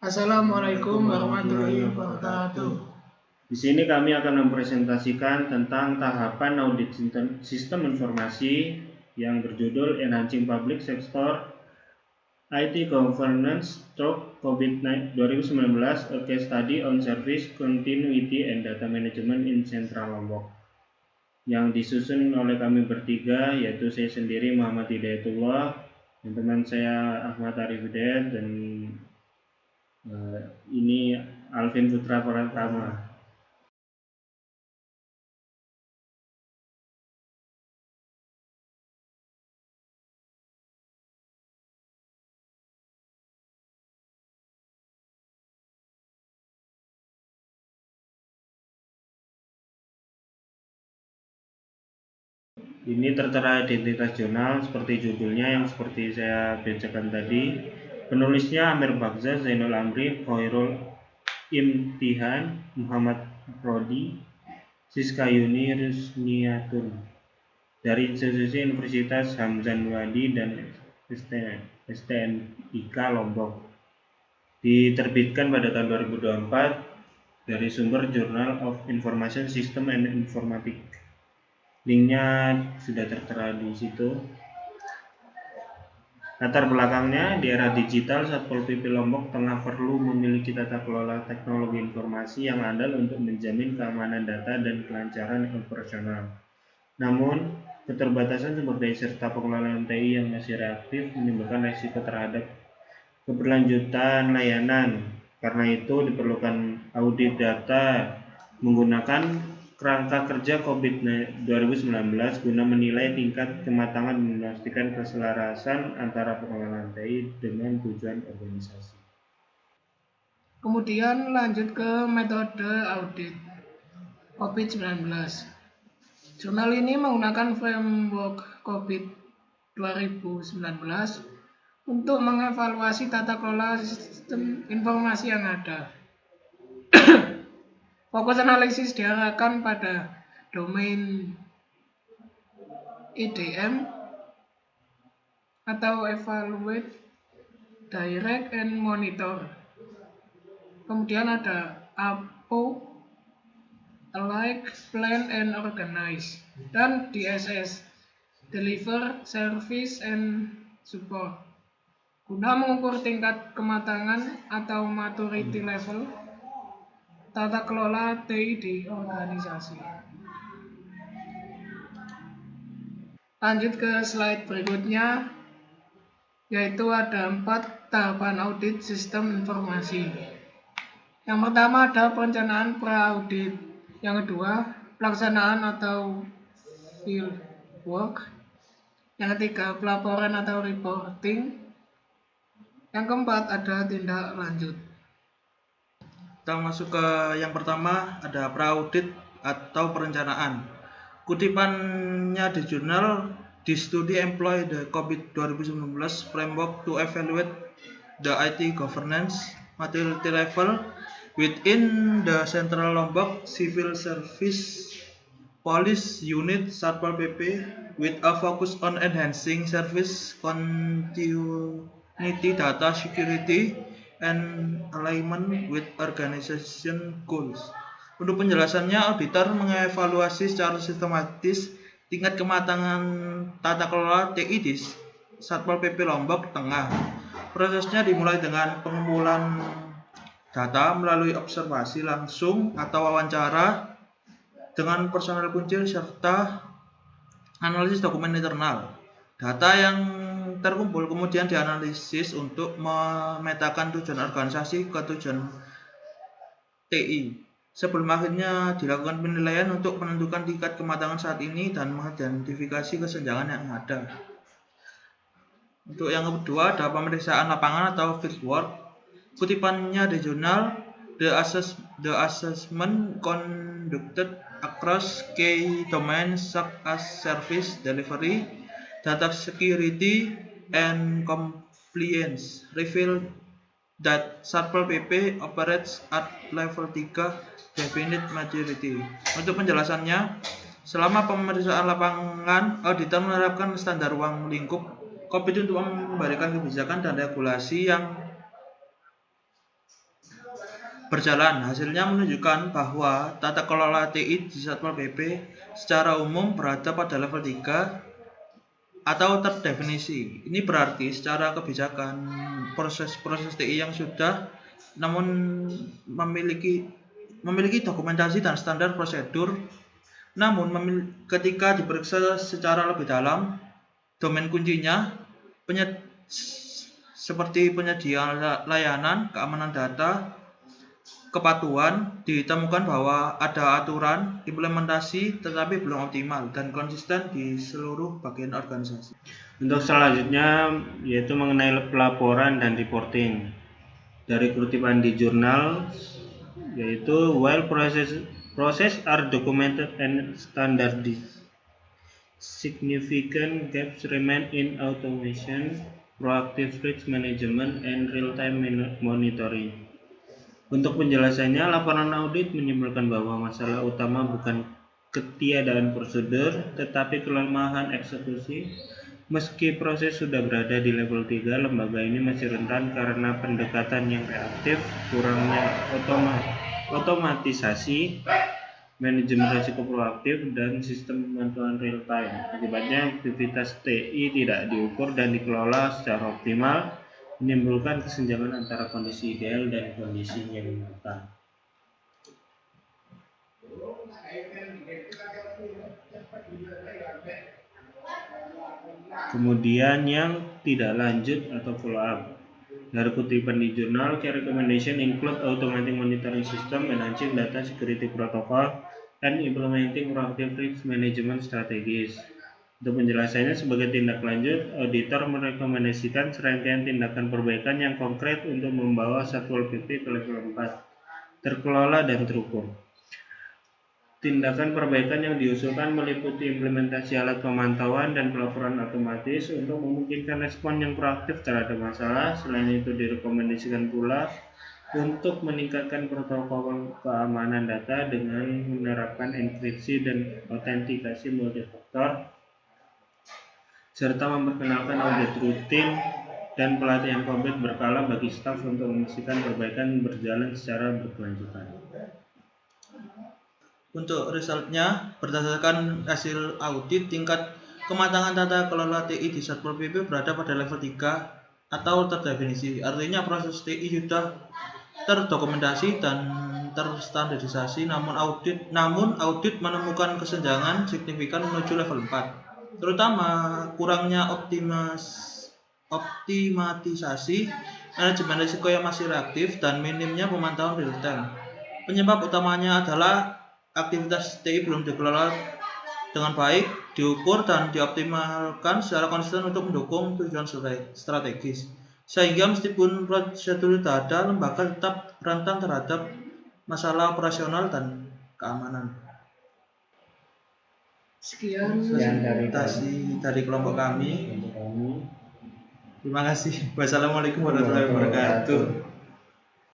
Assalamualaikum warahmatullahi wabarakatuh. Di sini kami akan mempresentasikan tentang tahapan audit sistem informasi yang berjudul Enhancing Public Sector IT Governance Stroke COVID-19 2019, a case study on service continuity and data management in Central Lombok, yang disusun oleh kami bertiga, yaitu saya sendiri Muhammad Hidayatullah, dan teman saya Ahmad Arif Hidayat, dan ini Alvin Putra Pratama. Ini tertera identitas jurnal seperti judulnya yang seperti saya bacakan tadi. Penulisnya Amir Bagza, Zainul Amri, Khairul Imtihan, Muhammad Rodi, Siskayuni Rusniatun, dari institusi Universitas Hamzan Wadi dan STNIK Lombok. Diterbitkan pada tahun 2024 dari sumber Journal of Information System and Informatics. Linknya sudah tertera di situ. Latar belakangnya, di era digital, Satpol PP Lombok tengah perlu memiliki tata kelola teknologi informasi yang andal untuk menjamin keamanan data dan kelancaran operasional. Namun, keterbatasan sumber daya serta pengelolaan TI yang masih reaktif menimbulkan risiko terhadap keberlanjutan layanan. Karena itu, diperlukan audit data menggunakan kerangka kerja COVID-19 guna menilai tingkat kematangan dan memastikan keselarasan antara pengelolaan TI dengan tujuan organisasi. Kemudian lanjut ke metode audit COVID-19. Jurnal ini menggunakan framework COVID 2019 untuk mengevaluasi tata kelola sistem informasi yang ada. Fokus analisis diarahkan pada domain EDM atau Evaluate, Direct, and Monitor. Kemudian ada APO, Alike, Plan, and Organize, dan DSS, Deliver, Service, and Support, guna mengukur tingkat kematangan atau maturity level tata kelola TI di organisasi. Lanjut ke slide berikutnya, yaitu ada 4 tahapan audit sistem informasi. Yang pertama ada perencanaan pra-audit, yang kedua pelaksanaan atau field work, yang ketiga pelaporan atau reporting, yang keempat ada tindak lanjut. Kita masuk ke yang pertama, ada pra-audit atau perencanaan. Kutipannya di jurnal, the study employ the COVID 2019 framework to evaluate the IT governance maturity level within the Central Lombok Civil Service Police Unit Satpol PP with a focus on enhancing service continuity, data security, and alignment with organization goals. Untuk penjelasannya, auditor mengevaluasi secara sistematis tingkat kematangan tata kelola TI di Satpol PP Lombok Tengah. Prosesnya dimulai dengan pengumpulan data melalui observasi langsung atau wawancara dengan personel kunci serta analisis dokumen internal. Data yang terkumpul kemudian dianalisis untuk memetakan tujuan organisasi ke tujuan TI. Sebelum akhirnya dilakukan penilaian untuk menentukan tingkat kematangan saat ini dan mengidentifikasi kesenjangan yang ada. Untuk yang kedua ada pemeriksaan lapangan atau field work. Kutipannya di jurnal, the assessment conducted across key domains such as service delivery, data security, and compliance revealed that Satpol PP operates at level 3 definite maturity. Untuk penjelasannya, selama pemeriksaan lapangan, auditor menerapkan standar ruang lingkup COVID untuk memberikan kebijakan dan regulasi yang berjalan. Hasilnya menunjukkan bahwa tata kelola TI di Satpol PP secara umum berada pada level 3 atau terdefinisi. Ini berarti secara kebijakan proses-proses TI yang sudah namun memiliki dokumentasi dan standar prosedur, namun ketika diperiksa secara lebih dalam, domain kuncinya seperti penyedia layanan, keamanan data, kepatuhan, ditemukan bahwa ada aturan implementasi tetapi belum optimal dan konsisten di seluruh bagian organisasi. Untuk selanjutnya yaitu mengenai pelaporan dan reporting. Dari kutipan di jurnal yaitu while process are documented and standardized, significant gaps remain in automation, proactive risk management, and real-time monitoring. Untuk penjelasannya, laporan audit menyimpulkan bahwa masalah utama bukan ketiadaan prosedur, tetapi kelemahan eksekusi. Meski proses sudah berada di level 3, lembaga ini masih rentan karena pendekatan yang reaktif, kurangnya otomatisasi, manajemen risiko proaktif, dan sistem pemantauan real time. Akibatnya aktivitas TI tidak diukur dan dikelola secara optimal, menimbulkan kesenjangan antara kondisi ideal dan kondisi yang nyata. Kemudian yang tidak lanjut atau follow up. Dari kutipan di jurnal, key recommendation include automatic monitoring system, enhancing data security protocol, and implementing proactive risk management strategies. Untuk penjelasannya, sebagai tindak lanjut, auditor merekomendasikan serangkaian tindakan perbaikan yang konkret untuk membawa Satpol PP ke level 4, terkelola dan terukur. Tindakan perbaikan yang diusulkan meliputi implementasi alat pemantauan dan pelaporan otomatis untuk memungkinkan respon yang proaktif terhadap masalah. Selain itu direkomendasikan pula untuk meningkatkan protokol keamanan data dengan menerapkan enkripsi dan autentikasi multifaktor, serta memperkenalkan audit rutin dan pelatihan komplit berkala bagi staf untuk memastikan perbaikan berjalan secara berkelanjutan. Untuk resultnya, berdasarkan hasil audit, tingkat kematangan tata kelola TI di Satpol PP berada pada level 3 atau terdefinisi. Artinya proses TI sudah terdokumentasi dan terstandarisasi, namun audit menemukan kesenjangan signifikan menuju level 4, terutama kurangnya optimatisasi, manajemen risiko yang masih reaktif, dan minimnya pemantauan real time. Penyebab utamanya adalah aktivitas TI belum dikelola dengan baik, diukur, dan dioptimalkan secara konsisten untuk mendukung tujuan strategis. Sehingga meskipun prosedur sudah ada, lembaga tetap rentan terhadap masalah operasional dan keamanan. Sekian dari kelompok kami. Terima kasih. Wassalamualaikum warahmatullahi wabarakatuh.